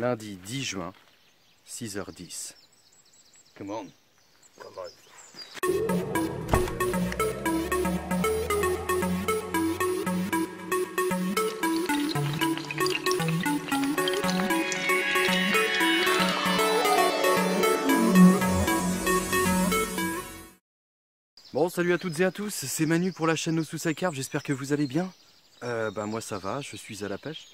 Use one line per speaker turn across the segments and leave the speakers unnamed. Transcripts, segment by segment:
lundi 10 juin, 6h10. Come on.
Come on.
Bon, salut à toutes et à tous, c'est Manu pour la chaîne No Suicide Carp, j'espère que vous allez bien. Moi ça va, je suis à la pêche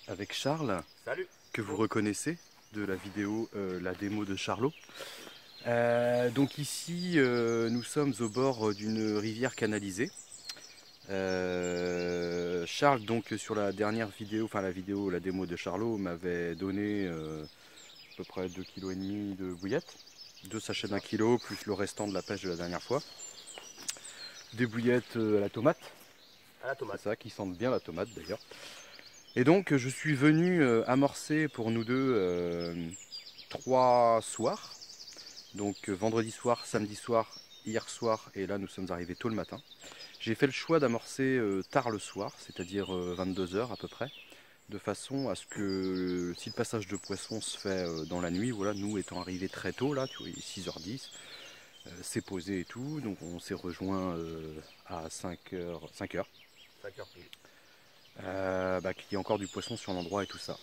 avec Charles.
Salut.
Que vous reconnaissez de la vidéo, la démo de Charlot. Donc ici, nous sommes au bord d'une rivière canalisée. Charles, donc sur la dernière vidéo, enfin la démo de Charlot, m'avait donné à peu près 2,5 kg de bouillettes. 2 sachets d'1 kg, plus le restant de la pêche de la dernière fois. Des bouillettes à la tomate.
À la tomate.
C'est ça, qui sentent bien la tomate d'ailleurs. Et donc je suis venu amorcer pour nous deux 3 soirs. Donc vendredi soir, samedi soir, hier soir et là nous sommes arrivés tôt le matin. J'ai fait le choix d'amorcer tard le soir, c'est-à-dire 22 h à peu près, de façon à ce que si le passage de poisson se fait dans la nuit, voilà, nous étant arrivés très tôt là, tu vois, 6h10, c'est posé et tout, donc on s'est rejoint à 5h. 5h
pile.
Qu'il y a encore du poisson sur l'endroit et tout ça.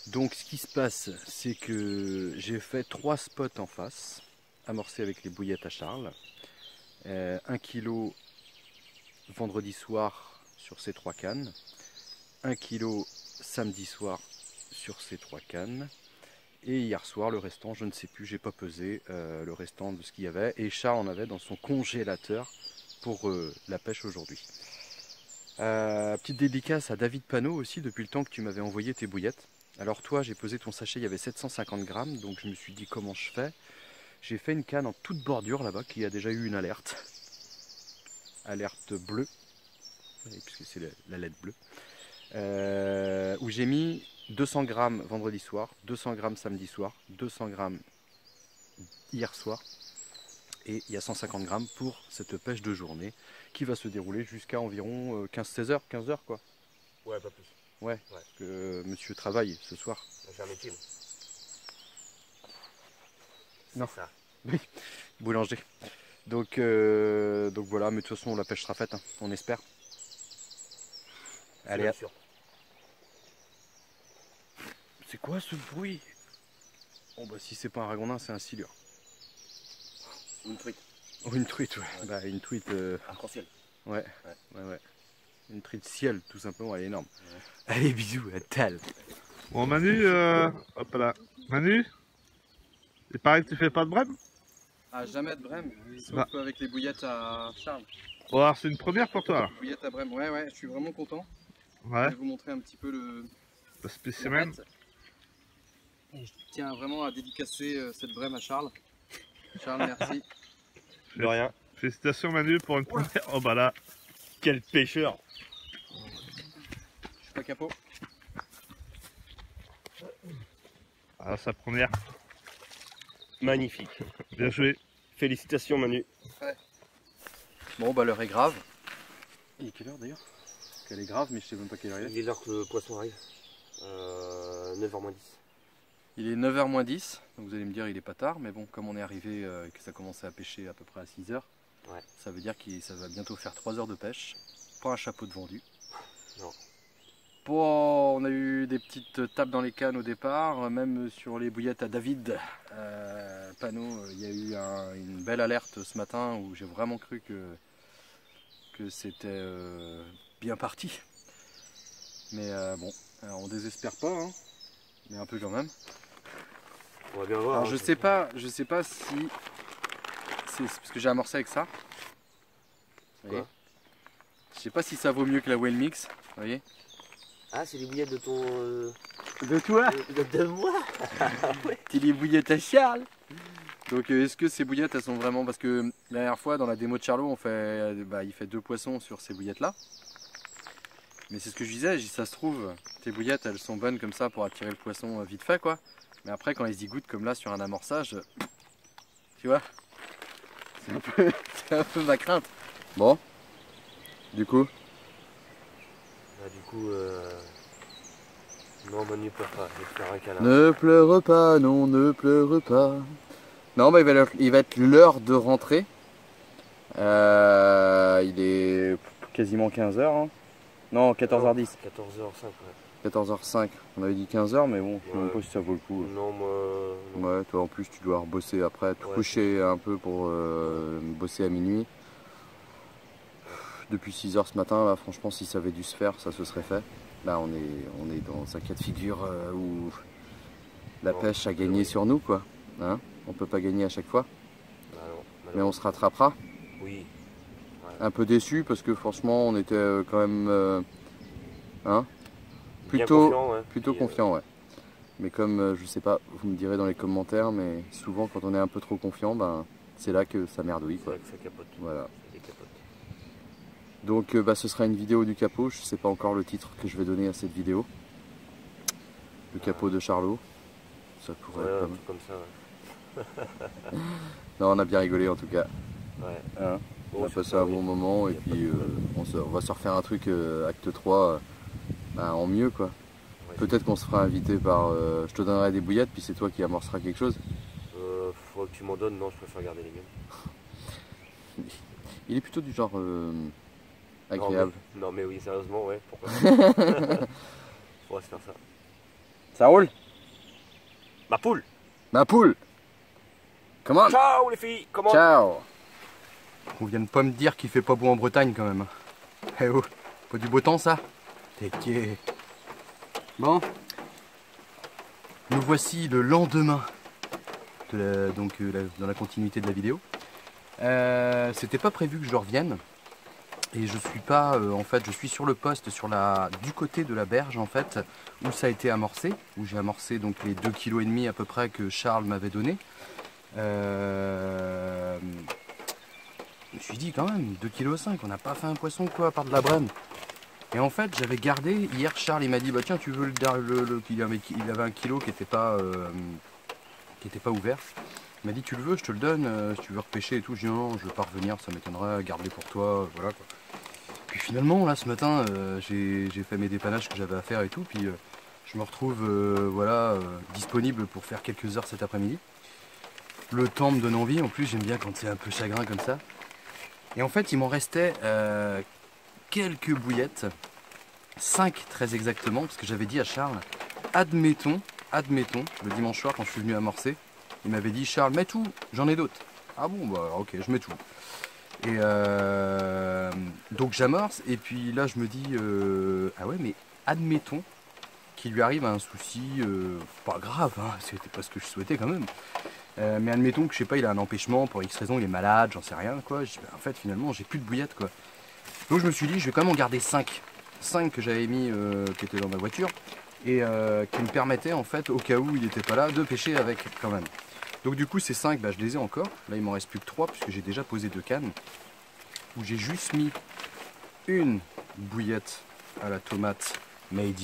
Donc ce qui se passe, c'est que j'ai fait 3 spots en face, amorcés avec les bouillettes à Charles. 1 kg vendredi soir sur ces 3 cannes. 1 kg samedi soir sur ces 3 cannes. Et hier soir, le restant, je ne sais plus, j'ai pas pesé le restant de ce qu'il y avait. Et Charles en avait dans son congélateur pour la pêche aujourd'hui. Petite dédicace à David Panot aussi, depuis le temps que tu m'avais envoyé tes bouillettes. Alors toi, j'ai pesé ton sachet, il y avait 750 grammes, donc je me suis dit comment je fais. J'ai fait une canne en toute bordure là-bas qui a déjà eu une alerte. Alerte bleue, puisque c'est la LED bleue. Où j'ai mis 200 grammes vendredi soir, 200 grammes samedi soir, 200 grammes hier soir. Et il y a 150 grammes pour cette pêche de journée qui va se dérouler jusqu'à environ 15-16 heures, 15 heures quoi.
Ouais, pas plus.
Ouais, parce que monsieur travaille ce soir.
J'ai un métier.
Non.
Ça.
Oui, boulanger. Donc voilà, mais de toute façon la pêche sera faite, hein, on espère. Allez,
sûr.
c'est quoi ce bruit? Bon bah si c'est pas un ragondin, c'est un silure.
Une truite.
Oh, une truite, ouais. Bah une truite.
Arc-en-ciel.
Ouais. Une truite ciel, tout simplement, elle est énorme. Ouais. Allez, bisous, à tal.
Bon Manu, hop là. Manu, il paraît que tu fais pas de brème?
Ah, jamais de brème, sauf avec les bouillettes à Charles.
Bon alors c'est une première pour toi.
Bouillettes à brème, ouais, je suis vraiment content.
Ouais.
Je vais vous montrer un petit peu le
spécimen.
Et je tiens vraiment à dédicacer cette brème à Charles. Charles, merci.
De rien.
Félicitations Manu pour une première. Oh bah là.
Quel pêcheur.
Je suis pas capot.
Ah, sa première.
Magnifique.
Bien joué.
Félicitations Manu.
Ouais. Bon bah l'heure est grave. Il est quelle heure d'ailleurs? Parce qu'elle est grave mais je sais même pas quelle heure il est.
Il est l'heure que le poisson arrive. 9h moins 10.
Il est 9h moins 10, donc vous allez me dire il est pas tard, mais bon comme on est arrivé et que ça commençait à pêcher à peu près à 6h,
ouais.
Ça veut dire que ça va bientôt faire 3 heures de pêche. Pas un chapeau de vendu.
Non.
Bon, on a eu des petites tapes dans les cannes au départ, même sur les bouillettes à David Panot, il y a eu une belle alerte ce matin où j'ai vraiment cru que c'était bien parti. Mais bon, on désespère pas, hein, mais un peu quand même.
On va bien voir.
Alors,
hein,
je sais pas si c'est parce que j'ai amorcé avec ça. Vous voyez, je sais pas si ça vaut mieux que la Whale Mix, vous voyez.
Ah, c'est les bouillettes de ton...
De toi?
De moi. Ouais.
C'est les bouillettes à Charles. Donc est-ce que ces bouillettes elles sont vraiment... Parce que la dernière fois dans la démo de Charlot il fait 2 poissons sur ces bouillettes là. Mais c'est ce que je disais, ça se trouve, tes bouillettes elles sont bonnes comme ça pour attirer le poisson vite fait quoi. Mais après quand ils y goûtent comme là sur un amorçage, tu vois, c'est un peu ma crainte. Bon, du coup...
Bah, du coup, Non, Manu pleure pas, il va faire un câlin.
Ne pleure pas, non, ne pleure pas. Non, bah il va être l'heure de rentrer. Il est quasiment 15h. Hein. Non, 14h10.
14h05, ouais.
14h05. On avait dit 15h, mais bon, je sais même
Ouais.
pas si ça vaut le coup.
Non, moi. Non.
Ouais, toi en plus, tu dois rebosser après, te
Ouais,
coucher un peu pour bosser à minuit. Depuis 6h ce matin, là, franchement, si ça avait dû se faire, ça se serait fait. Là, on est dans un cas de figure où la
Non,
pêche a gagné
oui.
sur nous, quoi. Hein, on peut pas gagner à chaque fois,
Bah non,
mais on se rattrapera.
Oui.
Un peu déçu parce que franchement, on était quand même hein,
Bien
plutôt
confiant, ouais.
plutôt
Puis,
confiant, ouais. Mais comme je sais pas, vous me direz dans les commentaires, mais souvent quand on est un peu trop confiant, ben c'est là que ça merdouille,
c'est
quoi.
là que ça capote.
Voilà.
Ça décapote.
Donc bah, ce sera une vidéo du capot. Je sais pas encore le titre que je vais donner à cette vidéo. Le capot de Charlot. Ça pourrait
Ouais,
être
un
pas mal.
truc comme ça, ouais.
Non, on a bien rigolé en tout cas.
Ouais.
Hein, on
Bon,
a
sur
passé
ça,
un
oui.
bon moment et
Y a pas
puis
de problème.
on va se refaire un truc acte 3 bah, en mieux, quoi.
Ouais.
Peut-être qu'on se fera inviter par... je te donnerai des bouillettes, puis c'est toi qui amorceras quelque chose.
Faudrait que tu m'en donnes, non, je préfère garder les miennes.
Il est plutôt du genre
Non
agréable.
non, mais oui, sérieusement, ouais, pourquoi faudrait se faire ça.
Ça roule?
Ma poule!
Ma poule! Comment?
Ciao les filles! Comment?
Ciao! On vient de pas me dire qu'il fait pas beau en Bretagne quand même. Eh oh, pas du beau temps ça? T'es qui? Bon. Nous voici le lendemain. Dans la continuité de la vidéo. C'était pas prévu que je revienne. Et je suis pas, en fait, je suis sur le poste, du côté de la berge en fait, où ça a été amorcé, où j'ai amorcé donc les 2,5 kg à peu près que Charles m'avait donné. Je me suis dit quand même, 2,5 kg, on n'a pas fait un poisson quoi, à part de la brème. Et en fait, j'avais gardé, hier Charles il m'a dit, bah tiens, tu veux il avait 1 kg qui n'était pas ouvert. Il m'a dit, tu le veux, je te le donne, si tu veux repêcher et tout. Je dis non, je veux pas revenir, ça m'étonnerait, garde-les pour toi, voilà quoi. Puis finalement, là ce matin, j'ai fait mes dépannages que j'avais à faire et tout, puis je me retrouve disponible pour faire quelques heures cet après-midi. Le temps me donne envie, en plus j'aime bien quand c'est un peu chagrin comme ça. Et en fait, il m'en restait quelques bouillettes, 5 très exactement, parce que j'avais dit à Charles, admettons, le dimanche soir quand je suis venu amorcer, il m'avait dit, Charles, mets tout, j'en ai d'autres. Ah bon, bah ok, je mets tout. Et donc j'amorce, et puis là je me dis, ah ouais, mais admettons qu'il lui arrive un souci, pas grave, hein, c'était pas ce que je souhaitais quand même. Mais admettons que je sais pas, il a un empêchement, pour X raison, il est malade, j'en sais rien quoi. Je dis, bah, en fait finalement j'ai plus de bouillettes quoi. Donc je me suis dit, je vais quand même en garder 5. 5 que j'avais mis, qui étaient dans ma voiture, et qui me permettaient en fait, au cas où il n'était pas là, de pêcher avec quand même. Donc du coup ces 5, bah, je les ai encore. Là il m'en reste plus que 3 puisque j'ai déjà posé 2 cannes. Où j'ai juste mis une bouillette à la tomate made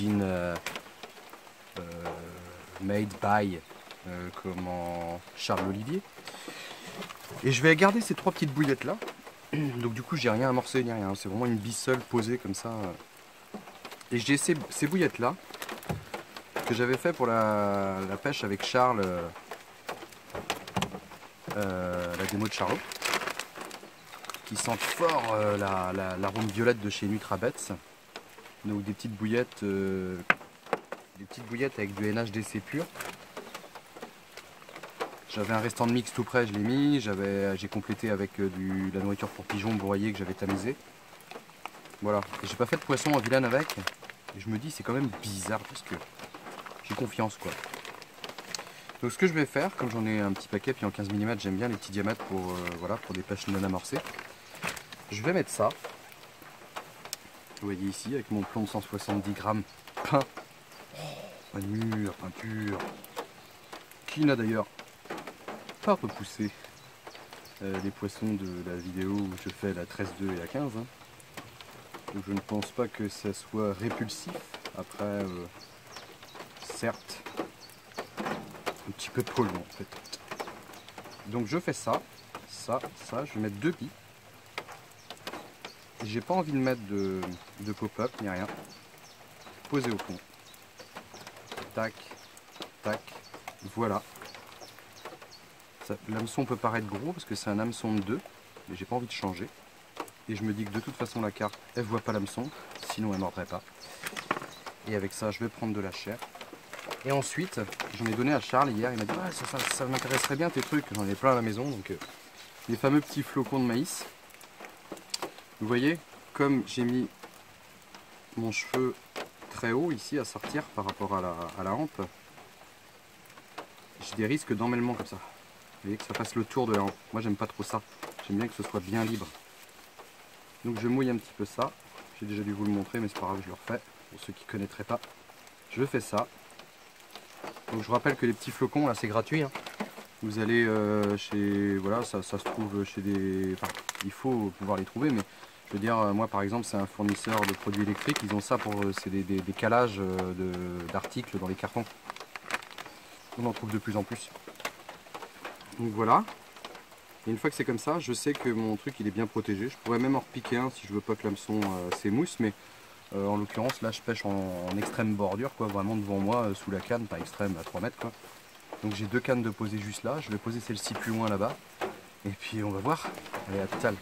by Charles Olivier. Et je vais garder ces 3 petites bouillettes là. Donc du coup j'ai rien amorcé ni rien. C'est vraiment une bille posée comme ça. Et j'ai ces bouillettes là que j'avais fait pour la pêche avec Charles. La démo de Charlot, qui sentent fort l'arôme violette de chez Nutrabets. Donc des petites bouillettes avec du NHDC pur. J'avais un restant de mix tout prêt, je l'ai mis. J'ai complété avec la nourriture pour pigeons broyée que j'avais tamisé. Voilà. Et j'ai pas fait de poisson en vilaine avec. Et je me dis c'est quand même bizarre parce que j'ai confiance quoi. Donc ce que je vais faire, comme j'en ai un petit paquet, puis en 15 mm j'aime bien les petits diamètres pour des pêches non amorcées. Je vais mettre ça. Vous voyez ici avec mon plomb de 170 grammes peint. Panure, peinture. Qui n'a d'ailleurs pas repoussé les poissons de la vidéo où je fais la 13,2 et la 15. Hein. Donc je ne pense pas que ça soit répulsif. Après, certes, un petit peu polluant peut-être. Donc je fais ça, je vais mettre 2 billes. J'ai pas envie de mettre de pop-up ni rien. Posé au fond. tac, tac, voilà. L'hameçon peut paraître gros parce que c'est un hameçon de 2, mais j'ai pas envie de changer. Et je me dis que de toute façon la carpe, elle voit pas l'hameçon, sinon elle mordrait pas. Et avec ça, je vais prendre de la chair. Et ensuite, j'en ai donné à Charles hier, il m'a dit ouais, ça m'intéresserait bien tes trucs, j'en ai plein à la maison, donc les fameux petits flocons de maïs. Vous voyez, comme j'ai mis mon cheveu très haut ici à sortir par rapport à la hampe, j'ai des risques d'emmêlement comme ça. Vous voyez que ça fasse le tour de la hampe. Moi j'aime pas trop ça, j'aime bien que ce soit bien libre. Donc je mouille un petit peu ça, j'ai déjà dû vous le montrer mais c'est pas grave, je le refais, pour ceux qui ne connaîtraient pas. Je fais ça. Donc je vous rappelle que les petits flocons là c'est gratuit. Hein. Vous allez chez... Voilà, ça se trouve chez des... Enfin, il faut pouvoir les trouver, mais je veux dire, moi par exemple c'est un fournisseur de produits électriques, ils ont ça pour... c'est des calages d'articles dans les cartons. On en trouve de plus en plus. Donc voilà. Et une fois que c'est comme ça, je sais que mon truc il est bien protégé. Je pourrais même en repiquer un si je veux pas que l'hameçon s'émousse, mais en l'occurrence là je pêche en extrême bordure, quoi, vraiment devant moi, sous la canne, pas extrême à 3 mètres quoi. Donc j'ai 2 cannes de poser juste là, je vais poser celle-ci plus loin là-bas, et puis on va voir. Allez, à tout à l'heure.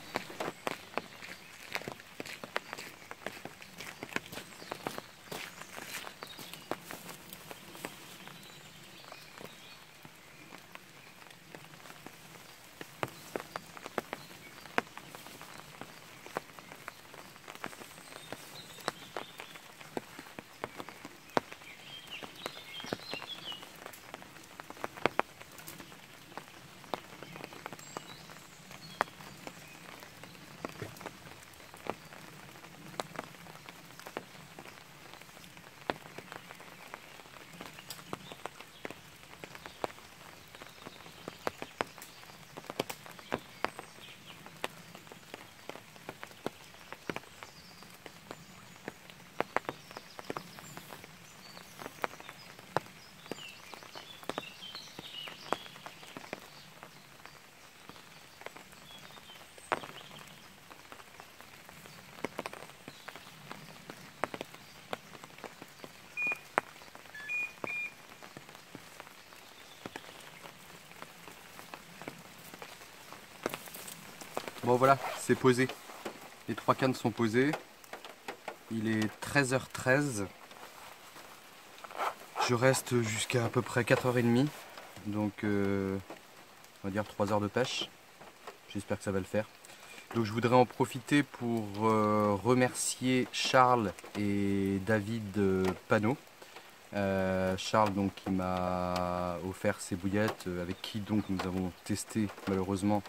Bon voilà, c'est posé. Les 3 cannes sont posées. Il est 13h13. Je reste jusqu'à à peu près 4h30. Donc on va dire 3 heures de pêche. J'espère que ça va le faire. Donc je voudrais en profiter pour remercier Charles et David Panot. Charles donc qui m'a offert ces bouillettes, avec qui donc nous avons testé malheureusement.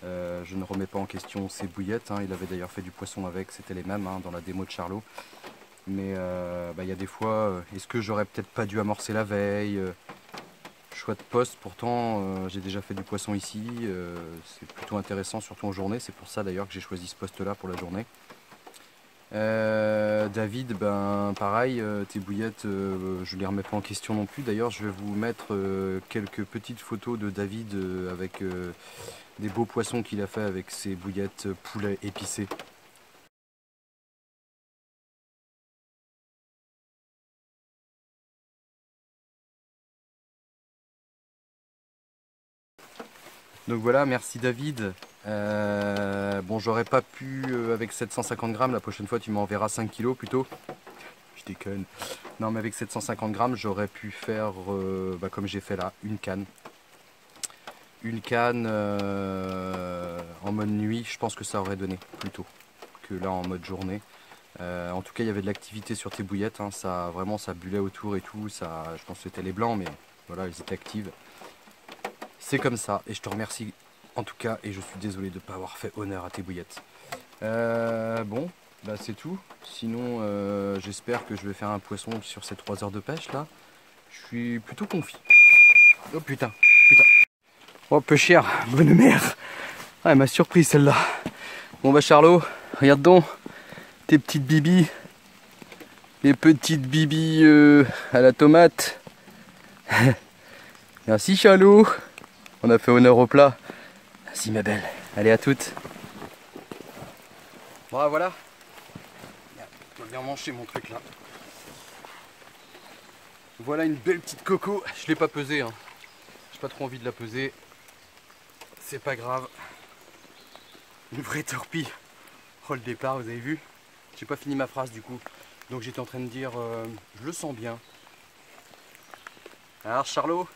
Je ne remets pas en question ces bouillettes, hein. Il avait d'ailleurs fait du poisson avec, c'était les mêmes hein, dans la démo de Charlot. Mais y a des fois, est-ce que j'aurais peut-être pas dû amorcer la veille, choix de poste, pourtant j'ai déjà fait du poisson ici, c'est plutôt intéressant surtout en journée, c'est pour ça d'ailleurs que j'ai choisi ce poste là pour la journée. David, ben pareil, tes bouillettes, je les remets pas en question non plus. D'ailleurs, je vais vous mettre quelques petites photos de David avec des beaux poissons qu'il a fait avec ses bouillettes poulet épicé. Donc voilà, merci David. Bon, j'aurais pas pu avec 750 grammes, la prochaine fois tu m'enverras 5 kilos plutôt. Je déconne. Non, mais avec 750 grammes, j'aurais pu faire comme j'ai fait là, une canne. Une canne en mode nuit, je pense que ça aurait donné plutôt que là en mode journée. En tout cas, il y avait de l'activité sur tes bouillettes, hein, ça vraiment ça bullait autour et tout. Ça, je pense que c'était les blancs, mais voilà, elles étaient actives. C'est comme ça, et je te remercie en tout cas, et je suis désolé de ne pas avoir fait honneur à tes bouillettes. Bon, bah c'est tout. Sinon, j'espère que je vais faire un poisson sur ces 3 heures de pêche là. Je suis plutôt confiant. Oh putain, putain. Oh peu cher, bonne mère. Ah, elle m'a surpris celle-là. Bon bah Charlot, regarde donc tes petites bibis. Les petites bibis à la tomate. Merci Charlot. On a fait honneur au plat. Merci ma belle. Allez à toutes. Bon voilà. Je dois bien manger mon truc là. Voilà une belle petite coco. Je ne l'ai pas pesée, hein. J'ai pas trop envie de la peser. C'est pas grave. Une vraie torpille. Oh le départ, vous avez vu? J'ai pas fini ma phrase du coup. Donc j'étais en train de dire, je le sens bien. Alors Charlot,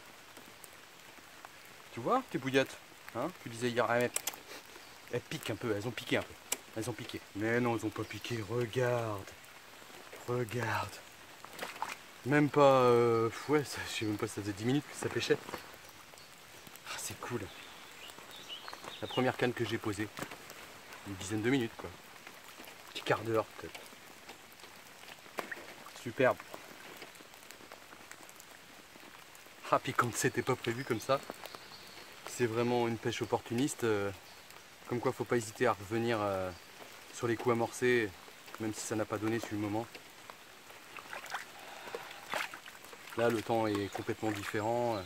tu vois tes bouillettes, hein? Tu disais hier, elles piquent un peu, elles ont piqué un peu. Elles ont piqué. Mais non, elles ont pas piqué, regarde. Regarde. Même pas, ouais, je sais même pas, ça faisait 10 minutes que ça pêchait. Ah, c'est cool. La première canne que j'ai posée, une dizaine de minutes quoi. Un petit quart d'heure peut-être. Superbe. Ah, puis quand c'était pas prévu comme ça, c'est vraiment une pêche opportuniste. Comme quoi, faut pas hésiter à revenir sur les coups amorcés, même si ça n'a pas donné sur le moment. Là, le temps est complètement différent.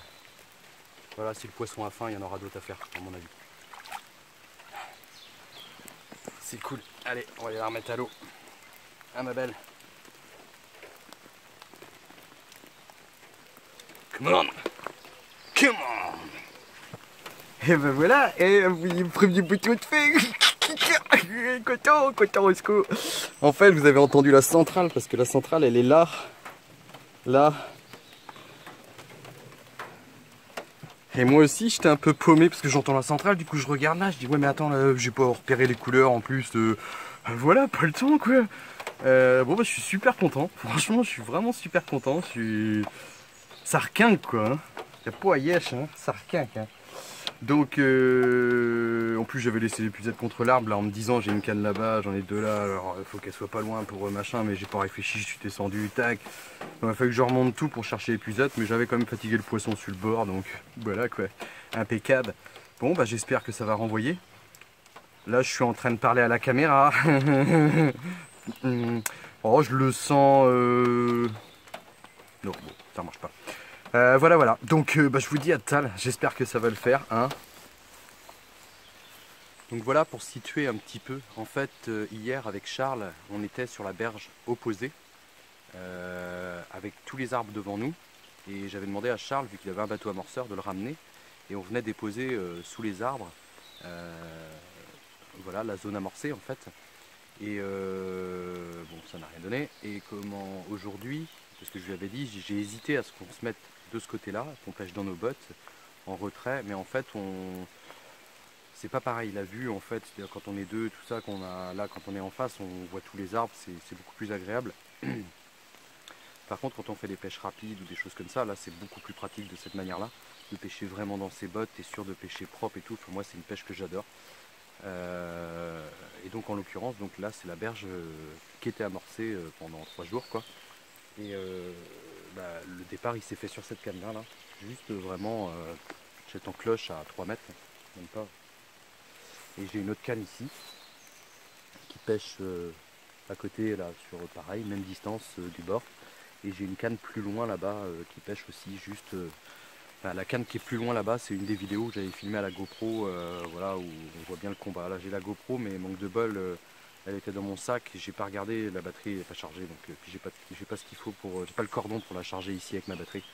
Voilà, si le poisson a faim, il y en aura d'autres à faire, à mon avis. C'est cool. Allez, on va aller la remettre à l'eau. Ah, ma belle. Come on! Come on!
Et ben voilà, et premier bouton de fait. Content Roscoe.
En fait, vous avez entendu la centrale, parce que la centrale, elle est là. Là. Et moi aussi, j'étais un peu paumé, parce que j'entends la centrale, du coup je regarde là, je dis ouais mais attends, là, j'ai pas repéré les couleurs en plus. Voilà, pas le temps quoi. Bon bah je suis super content, franchement je suis vraiment super content. Ça requinque quoi. Hein. Y'a pas à yesh, hein. Ça requinque. Hein. Donc en plus j'avais laissé l'épuisette contre l'arbre là en me disant j'ai une canne là-bas, j'en ai deux là, alors il faut qu'elle soit pas loin pour machin, mais j'ai pas réfléchi, je suis descendu, tac. Il a fallu que je remonte tout pour chercher l'épuisette, mais j'avais quand même fatigué le poisson sur le bord, donc voilà quoi, impeccable. Bon bah j'espère que ça va renvoyer. Là je suis en train de parler à la caméra. Oh je le sens... Non bon, ça marche pas. Voilà. Donc bah, je vous dis à tout à l'heure. J'espère que ça va le faire. Hein. Donc voilà pour situer un petit peu. En fait, hier avec Charles, on était sur la berge opposée, avec tous les arbres devant nous. Et j'avais demandé à Charles, vu qu'il avait un bateau amorceur, de le ramener. Et on venait déposer sous les arbres, voilà, la zone amorcée en fait. Et bon, ça n'a rien donné. Et comment aujourd'hui, parce que je lui avais dit, j'ai hésité à ce qu'on se mette de ce côté-là, qu'on pêche dans nos bottes, en retrait, mais en fait, c'est pas pareil. La vue, en fait, c'est-à-dire quand on est deux, tout ça, qu'on a là, quand on est en face, on voit tous les arbres, c'est beaucoup plus agréable. Par contre, quand on fait des pêches rapides ou des choses comme ça, là, c'est beaucoup plus pratique de cette manière-là, de pêcher vraiment dans ses bottes, t'es sûr de pêcher propre et tout. Enfin, moi, c'est une pêche que j'adore. Et donc en l'occurrence, donc là c'est la berge qui était amorcée pendant 3 jours quoi. Et le départ il s'est fait sur cette canne là, juste vraiment j'étais en cloche à 3 mètres, même pas. Et j'ai une autre canne ici qui pêche à côté là sur pareil, même distance du bord. Et j'ai une canne plus loin là-bas qui pêche aussi juste. La canne qui est plus loin là-bas, c'est une des vidéos que j'avais filmé à la GoPro, voilà, où on voit bien le combat. Là j'ai la GoPro, mais manque de bol, elle était dans mon sac, j'ai pas regardé, la batterie n'est pas chargée, donc puis j'ai pas ce qu'il faut pour, j'ai pas le cordon pour la charger ici avec ma batterie.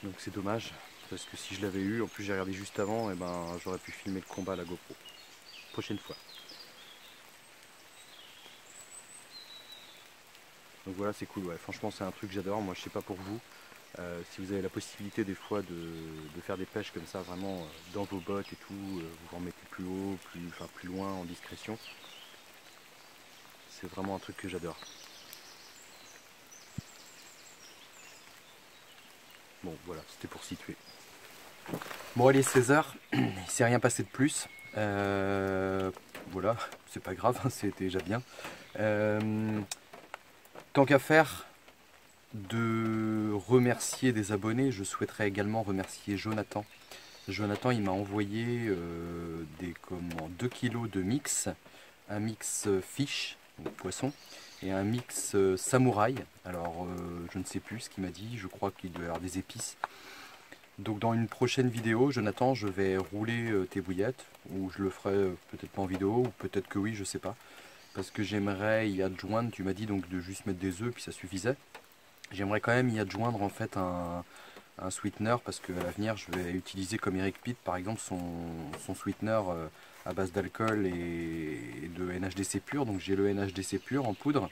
Donc c'est dommage, parce que si je l'avais eu, en plus j'ai regardé juste avant, et ben j'aurais pu filmer le combat à la GoPro. Prochaine fois. Donc voilà, c'est cool, ouais. Franchement c'est un truc que j'adore, moi je sais pas pour vous. Si vous avez la possibilité des fois de faire des pêches comme ça vraiment dans vos bottes et tout, vous en mettez plus haut, plus loin en discrétion, c'est vraiment un truc que j'adore. Bon voilà, c'était pour situer. Bon allez, 16h, il s'est rien passé de plus. Voilà, c'est pas grave, c'était déjà bien. Tant qu'à faire de remercier des abonnés, je souhaiterais également remercier Jonathan. Jonathan il m'a envoyé 2 kilos de mix, un mix fish, donc poisson, et un mix samouraï. Alors je ne sais plus ce qu'il m'a dit, je crois qu'il doit y avoir des épices. Donc dans une prochaine vidéo, Jonathan, je vais rouler tes bouillettes, ou je le ferai peut-être pas en vidéo, ou peut-être que oui, je sais pas. Parce que j'aimerais y adjoindre, tu m'as dit donc de juste mettre des œufs, puis ça suffisait. J'aimerais quand même y adjoindre en fait un sweetener parce qu'à l'avenir je vais utiliser comme Eric Pitt par exemple son sweetener à base d'alcool et de NHDC pur. Donc j'ai le NHDC pur en poudre.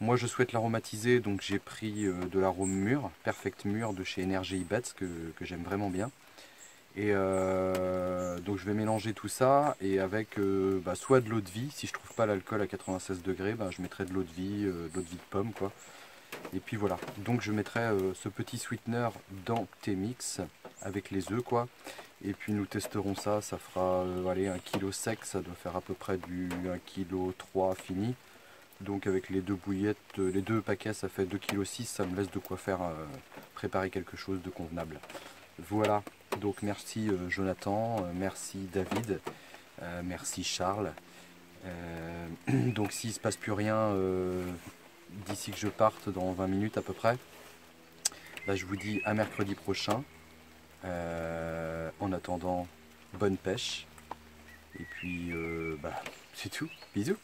Moi je souhaite l'aromatiser, donc j'ai pris de l'arôme mûr, Perfect Mûr de chez Energy Bats que j'aime vraiment bien. Et donc je vais mélanger tout ça et avec soit de l'eau de vie, si je trouve pas l'alcool à 96 degrés, je mettrai de l'eau de vie de pomme quoi. Et puis voilà, donc je mettrai ce petit sweetener dans tes mix avec les œufs quoi. Et puis nous testerons ça, ça fera allez, 1 kg sec, ça doit faire à peu près du 1,3 kg fini. Donc avec les deux bouillettes, les deux paquets ça fait 2,6 kg, ça me laisse de quoi faire préparer quelque chose de convenable. Voilà, donc merci Jonathan, merci David, merci Charles. Donc s'il ne se passe plus rien d'ici que je parte dans 20 minutes à peu près, je vous dis à mercredi prochain. En attendant, bonne pêche. Et puis c'est tout, bisous.